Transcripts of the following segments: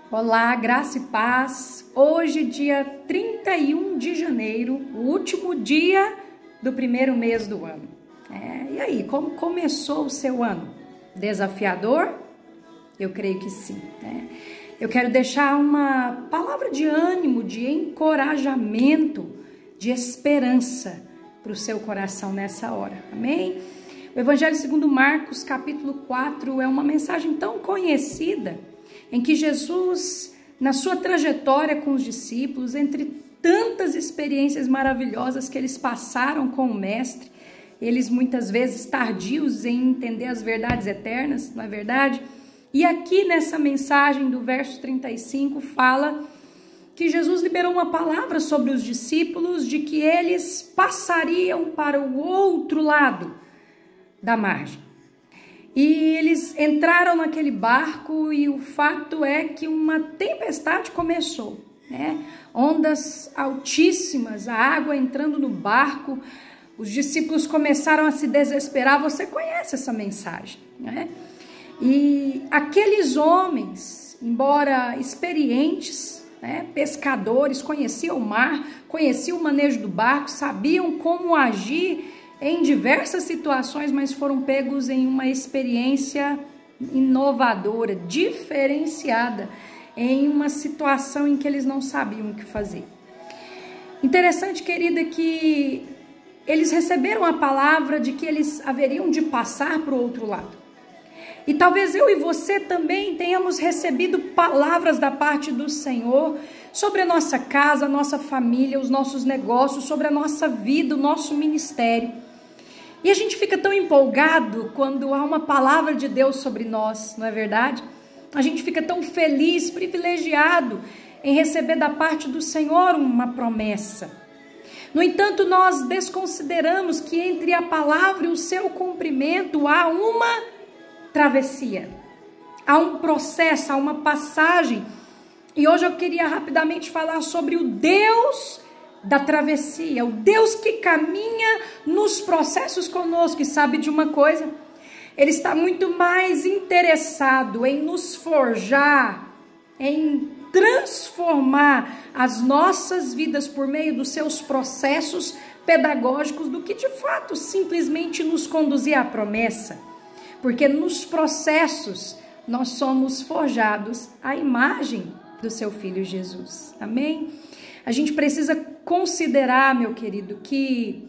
Olá, graça e paz. Hoje, dia 31 de janeiro, o último dia do primeiro mês do ano. E aí, como começou o seu ano? Desafiador? Eu creio que sim. Eu quero deixar uma palavra de ânimo, de encorajamento, de esperança para o seu coração nessa hora. Amém? O Evangelho segundo Marcos, capítulo 4, é uma mensagem tão conhecida, em que Jesus, na sua trajetória com os discípulos, entre tantas experiências maravilhosas que eles passaram com o Mestre, eles muitas vezes tardios em entender as verdades eternas, não é verdade? E aqui nessa mensagem do verso 35 fala que Jesus liberou uma palavra sobre os discípulos de que eles passariam para o outro lado da margem. E eles entraram naquele barco e o fato é que uma tempestade começou, Ondas altíssimas, a água entrando no barco, os discípulos começaram a se desesperar. Você conhece essa mensagem, E aqueles homens, embora experientes, pescadores, conheciam o mar, conheciam o manejo do barco, sabiam como agir em diversas situações, mas foram pegos em uma experiência inovadora, diferenciada, em uma situação em que eles não sabiam o que fazer. Interessante, querida, que eles receberam a palavra de que eles haveriam de passar para o outro lado. E talvez eu e você também tenhamos recebido palavras da parte do Senhor sobre a nossa casa, a nossa família, os nossos negócios, sobre a nossa vida, o nosso ministério. E a gente fica tão empolgado quando há uma palavra de Deus sobre nós, não é verdade? A gente fica tão feliz, privilegiado em receber da parte do Senhor uma promessa. No entanto, nós desconsideramos que entre a palavra e o seu cumprimento há uma travessia, há um processo, há uma passagem. E hoje eu queria rapidamente falar sobre o Deus da travessia, o Deus que caminha nos processos conosco. E sabe de uma coisa? Ele está muito mais interessado em nos forjar, em transformar as nossas vidas por meio dos seus processos pedagógicos do que de fato simplesmente nos conduzir à promessa. Porque nos processos nós somos forjados à imagem do seu Filho Jesus. Amém? A gente precisa considerar, meu querido, que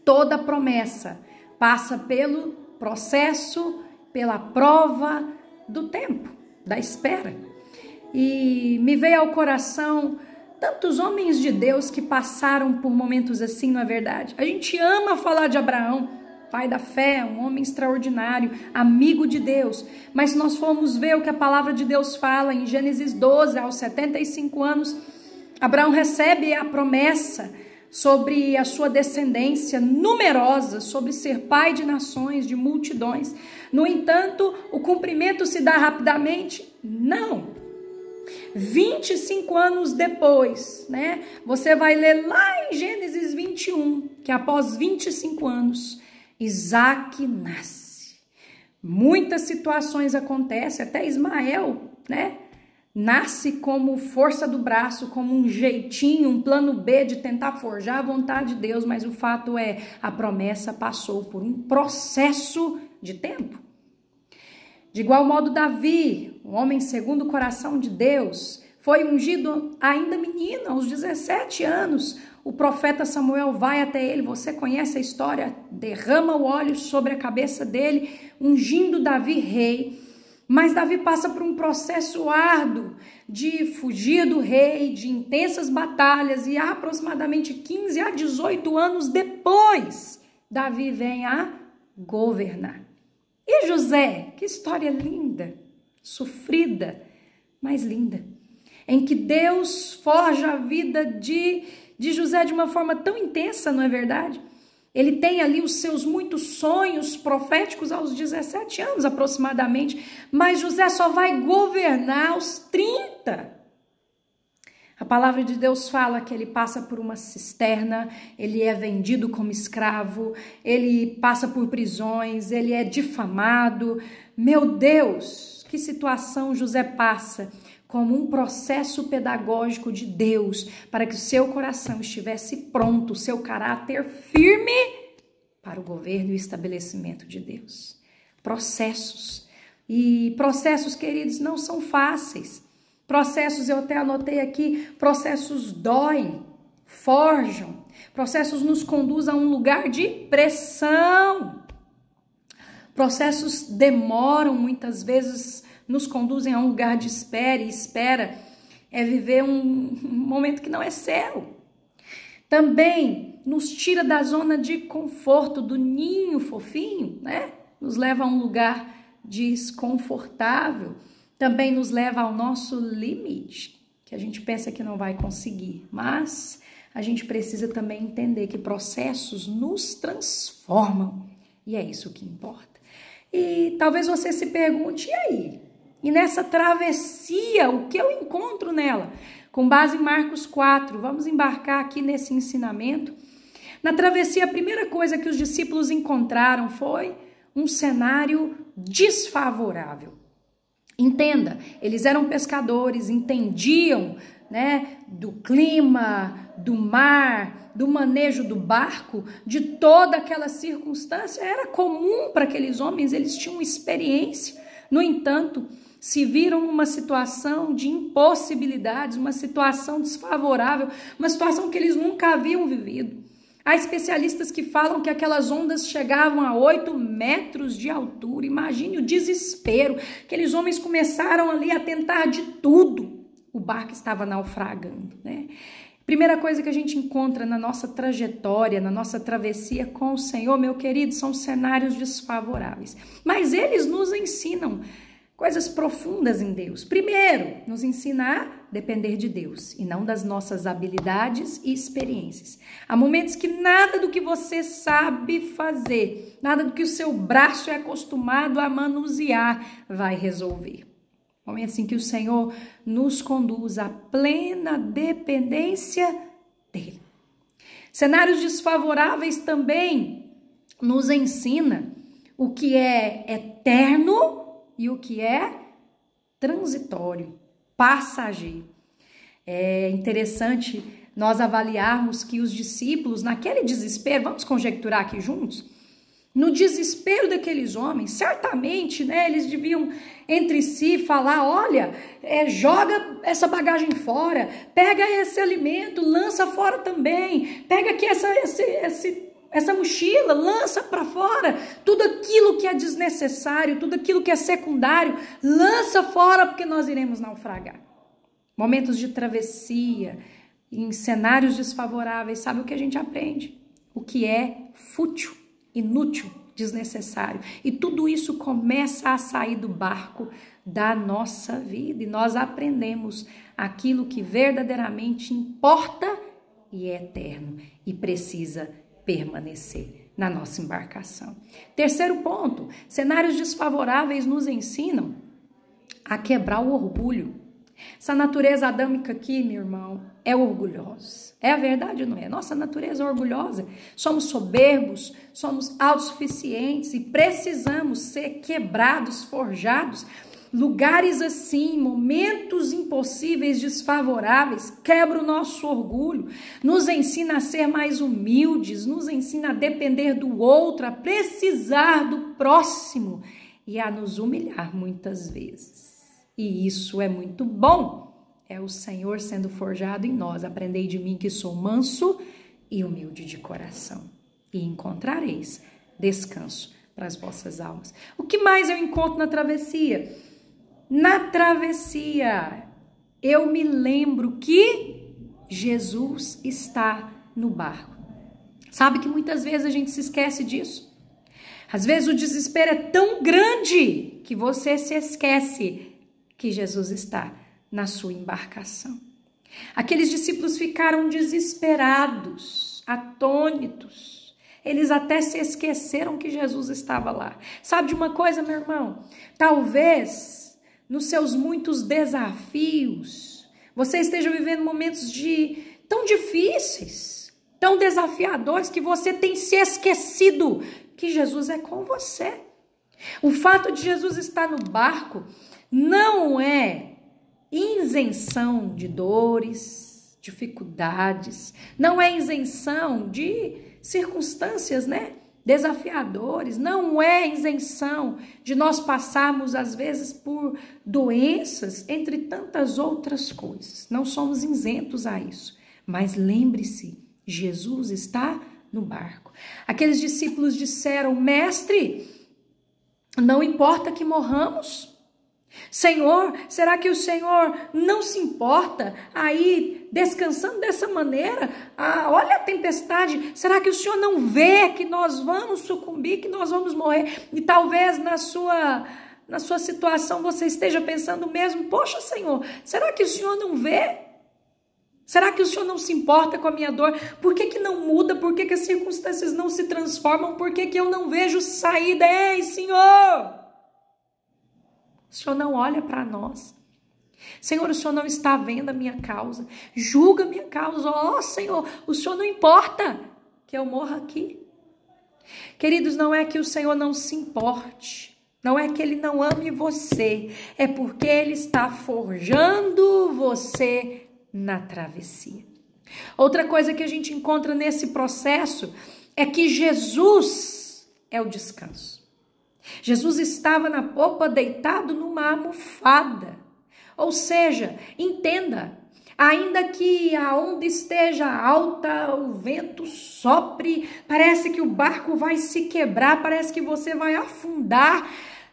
toda promessa passa pelo processo, pela prova do tempo, da espera. E me veio ao coração tantos homens de Deus que passaram por momentos assim, não é verdade? A gente ama falar de Abraão, pai da fé, um homem extraordinário, amigo de Deus. Mas se nós formos ver o que a palavra de Deus fala em Gênesis 12, aos 75 anos, Abraão recebe a promessa sobre a sua descendência numerosa, sobre ser pai de nações, de multidões. No entanto, o cumprimento se dá rapidamente? Não. 25 anos depois, você vai ler lá em Gênesis 21, que após 25 anos, Isaac nasce. Muitas situações acontecem, até Ismael, nasce como força do braço, como um jeitinho, um plano B de tentar forjar a vontade de Deus, mas o fato é, a promessa passou por um processo de tempo. De igual modo, Davi, um homem segundo o coração de Deus, foi ungido ainda menino, aos 17 anos. O profeta Samuel vai até ele, você conhece a história, derrama o óleo sobre a cabeça dele, ungindo Davi rei. Mas Davi passa por um processo árduo de fugir do rei, de intensas batalhas, e aproximadamente 15 a 18 anos depois, Davi vem a governar. E José, que história linda, sofrida, mas linda, em que Deus forja a vida de José de uma forma tão intensa, não é verdade? Ele tem ali os seus muitos sonhos proféticos aos 17 anos aproximadamente, mas José só vai governar aos 30. A palavra de Deus fala que ele passa por uma cisterna, ele é vendido como escravo, ele passa por prisões, ele é difamado. Meu Deus, que situação José passa como um processo pedagógico de Deus, para que o seu coração estivesse pronto, o seu caráter firme para o governo e o estabelecimento de Deus. Processos. E processos, queridos, não são fáceis. Processos, eu até anotei aqui, processos doem, forjam. Processos nos conduzem a um lugar de pressão. Processos demoram, muitas vezes nos conduzem a um lugar de espera, e espera é viver um momento que não é seu. Também nos tira da zona de conforto, do ninho fofinho, né? Nos leva a um lugar desconfortável. Também nos leva ao nosso limite, que a gente pensa que não vai conseguir. Mas a gente precisa também entender que processos nos transformam. E é isso que importa. E talvez você se pergunte, e aí? E nessa travessia, o que eu encontro nela? Com base em Marcos 4, vamos embarcar aqui nesse ensinamento. Na travessia, a primeira coisa que os discípulos encontraram foi um cenário desfavorável. Entenda, eles eram pescadores, entendiam, né, do clima, do mar, do manejo do barco, de toda aquela circunstância. Era comum para aqueles homens, eles tinham experiência. No entanto, se viram numa situação de impossibilidades, uma situação desfavorável, uma situação que eles nunca haviam vivido. Há especialistas que falam que aquelas ondas chegavam a 8 metros de altura. Imagine o desespero. Aqueles homens começaram ali a tentar de tudo. O barco estava naufragando, né? Primeira coisa que a gente encontra na nossa trajetória, na nossa travessia com o Senhor, meu querido, são cenários desfavoráveis. Mas eles nos ensinam coisas profundas em Deus. Primeiro, nos ensina a depender de Deus e não das nossas habilidades e experiências. Há momentos que nada do que você sabe fazer, nada do que o seu braço é acostumado a manusear vai resolver. Momentos em que o Senhor nos conduz à plena dependência dele. Cenários desfavoráveis também nos ensina o que é eterno e o que é transitório, passageiro. É interessante nós avaliarmos que os discípulos, naquele desespero, vamos conjecturar aqui juntos, no desespero daqueles homens, certamente, né, eles deviam entre si falar, olha, joga essa bagagem fora, pega esse alimento, lança fora também, pega aqui essa mochila, lança para fora, tudo aquilo que é desnecessário, tudo aquilo que é secundário, lança fora porque nós iremos naufragar. Momentos de travessia, em cenários desfavoráveis, sabe o que a gente aprende? O que é fútil, inútil, desnecessário. E tudo isso começa a sair do barco da nossa vida e nós aprendemos aquilo que verdadeiramente importa e é eterno e precisa permanecer na nossa embarcação. Terceiro ponto, cenários desfavoráveis nos ensinam a quebrar o orgulho. Essa natureza adâmica aqui, meu irmão, é orgulhosa. É a verdade ou não é? Nossa natureza é orgulhosa. Somos soberbos, somos autossuficientes e precisamos ser quebrados, forjados. Lugares assim, momentos impossíveis, desfavoráveis, quebra o nosso orgulho, nos ensina a ser mais humildes, nos ensina a depender do outro, a precisar do próximo e a nos humilhar muitas vezes. E isso é muito bom. É o Senhor sendo forjado em nós. Aprendei de mim que sou manso e humilde de coração. E encontrareis descanso para as vossas almas. O que mais eu encontro na travessia? Na travessia, eu me lembro que Jesus está no barco. Sabe que muitas vezes a gente se esquece disso? Às vezes o desespero é tão grande que você se esquece que Jesus está na sua embarcação. Aqueles discípulos ficaram desesperados, atônitos. Eles até se esqueceram que Jesus estava lá. Sabe de uma coisa, meu irmão? Talvez nos seus muitos desafios, você esteja vivendo momentos tão difíceis, tão desafiadores, que você tem se esquecido que Jesus é com você. O fato de Jesus estar no barco não é isenção de dores, dificuldades, não é isenção de circunstâncias, né? Desafiadores, não é isenção de nós passarmos às vezes por doenças, entre tantas outras coisas. Não somos isentos a isso. Mas lembre-se, Jesus está no barco. Aqueles discípulos disseram: Mestre, não importa que morramos. Senhor, será que o Senhor não se importa aí descansando dessa maneira? Olha a tempestade, será que o Senhor não vê que nós vamos sucumbir, que nós vamos morrer? E talvez na sua situação você esteja pensando mesmo: poxa, Senhor, será que o Senhor não vê? Será que o Senhor não se importa com a minha dor? Por que que não muda? Por que que as circunstâncias não se transformam? Por que que eu não vejo saída? Ei, Senhor! O Senhor não olha para nós. Senhor, o Senhor não está vendo a minha causa. Julga a minha causa. Ó, Senhor, o Senhor não importa que eu morra aqui. Queridos, não é que o Senhor não se importe. Não é que Ele não ame você. É porque Ele está forjando você na travessia. Outra coisa que a gente encontra nesse processo é que Jesus é o descanso. Jesus estava na popa deitado numa almofada. Ou seja, entenda, ainda que a onda esteja alta, o vento sopre, parece que o barco vai se quebrar, parece que você vai afundar,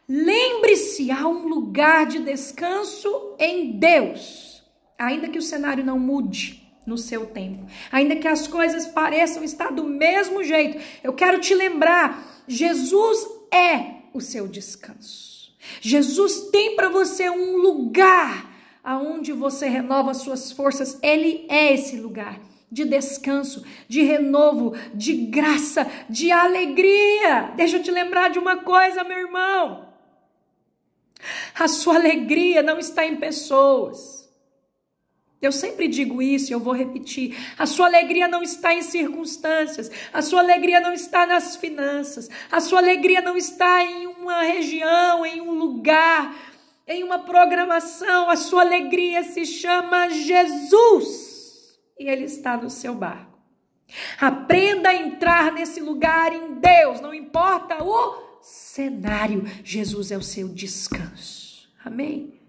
lembre-se, há um lugar de descanso em Deus. Ainda que o cenário não mude no seu tempo, ainda que as coisas pareçam estar do mesmo jeito, eu quero te lembrar, Jesus é o seu descanso. Jesus tem para você um lugar aonde você renova suas forças. Ele é esse lugar de descanso, de renovo, de graça, de alegria. Deixa eu te lembrar de uma coisa, meu irmão. A sua alegria não está em pessoas. Eu sempre digo isso e eu vou repetir. A sua alegria não está em circunstâncias. A sua alegria não está nas finanças. A sua alegria não está em uma região, em um lugar, em uma programação. A sua alegria se chama Jesus. E Ele está no seu barco. Aprenda a entrar nesse lugar em Deus. Não importa o cenário. Jesus é o seu descanso. Amém?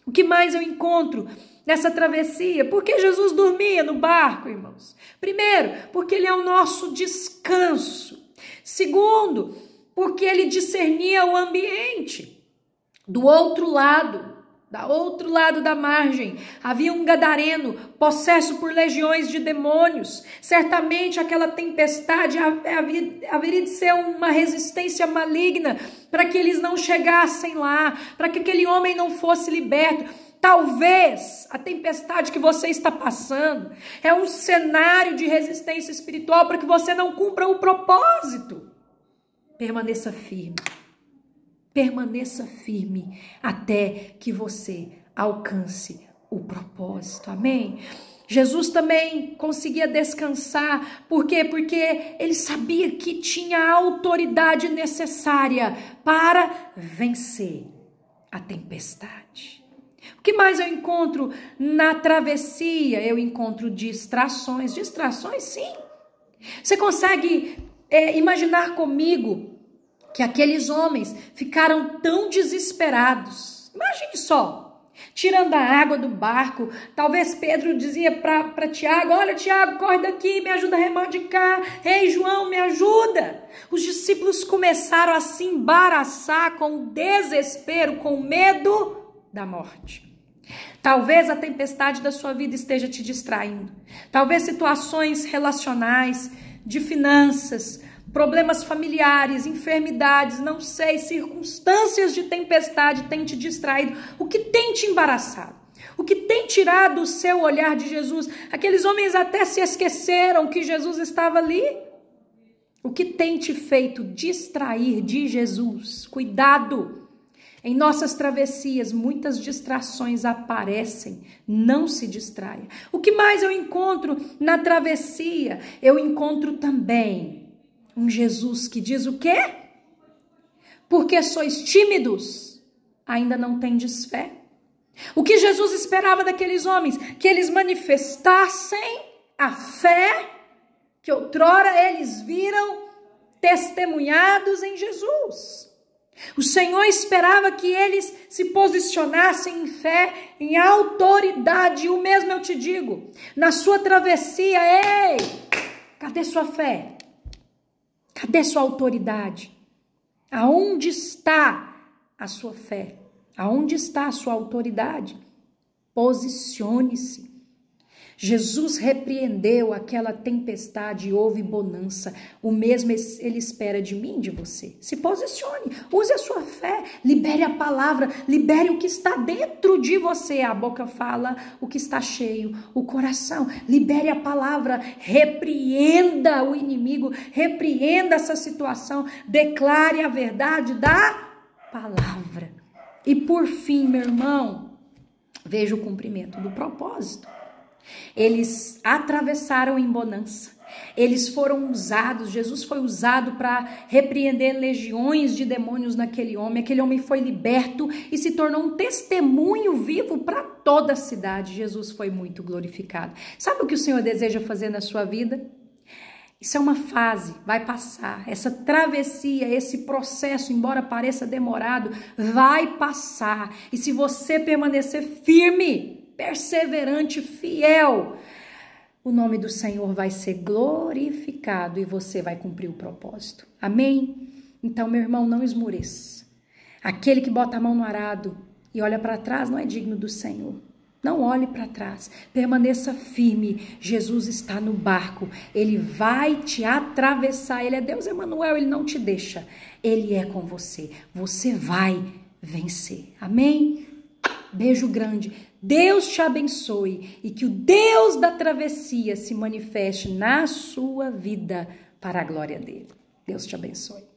O que mais eu encontro nessa travessia? Porque Jesus dormia no barco, irmãos. Primeiro, porque Ele é o nosso descanso. Segundo, porque Ele discernia o ambiente. Do outro lado da margem, havia um gadareno possesso por legiões de demônios. Certamente aquela tempestade haveria de ser uma resistência maligna para que eles não chegassem lá, para que aquele homem não fosse liberto. Talvez a tempestade que você está passando é um cenário de resistência espiritual para que você não cumpra o propósito. Permaneça firme. Permaneça firme até que você alcance o propósito. Amém? Jesus também conseguia descansar. Por quê? Porque ele sabia que tinha a autoridade necessária para vencer a tempestade. O que mais eu encontro na travessia? Eu encontro distrações. Distrações, sim. Você consegue imaginar comigo que aqueles homens ficaram tão desesperados? Imagine só, tirando a água do barco. Talvez Pedro dizia para Tiago: olha, Tiago, corre daqui, me ajuda a remar de cá. Ei, João, me ajuda. Os discípulos começaram a se embaraçar com desespero, com medo da morte. Talvez a tempestade da sua vida esteja te distraindo. Talvez situações relacionais, de finanças, problemas familiares, enfermidades, não sei, circunstâncias de tempestade têm te distraído. O que tem te embaraçado? O que tem tirado o seu olhar de Jesus? Aqueles homens até se esqueceram que Jesus estava ali. O que tem te feito distrair de Jesus? Cuidado! Em nossas travessias, muitas distrações aparecem. Não se distraia. O que mais eu encontro na travessia? Eu encontro também um Jesus que diz o quê? Porque sois tímidos, ainda não tendes fé. O que Jesus esperava daqueles homens? Que eles manifestassem a fé que outrora eles viram testemunhados em Jesus. O Senhor esperava que eles se posicionassem em fé, em autoridade. E o mesmo eu te digo, na sua travessia, ei, cadê sua fé? Cadê sua autoridade? Aonde está a sua fé? Aonde está a sua autoridade? Posicione-se. Jesus repreendeu aquela tempestade e houve bonança. O mesmo ele espera de mim, de você. Se posicione, use a sua fé, libere a palavra, libere o que está dentro de você. A boca fala o que está cheio, o coração. Libere a palavra, repreenda o inimigo, repreenda essa situação, declare a verdade da palavra. E por fim, meu irmão, veja o cumprimento do propósito. Eles atravessaram em bonança, eles foram usados, Jesus foi usado para repreender legiões de demônios naquele homem. Aquele homem foi liberto e se tornou um testemunho vivo para toda a cidade. Jesus foi muito glorificado. Sabe o que o Senhor deseja fazer na sua vida? Isso é uma fase, vai passar. Essa travessia, esse processo, embora pareça demorado, vai passar. E se você permanecer firme, perseverante, fiel, o nome do Senhor vai ser glorificado e você vai cumprir o propósito. Amém? Então, meu irmão, não esmoreça. Aquele que bota a mão no arado e olha para trás não é digno do Senhor. Não olhe para trás, permaneça firme. Jesus está no barco, ele vai te atravessar. Ele é Deus Emanuel, ele não te deixa. Ele é com você, você vai vencer. Amém? Beijo grande. Deus te abençoe e que o Deus da travessia se manifeste na sua vida para a glória dele. Deus te abençoe.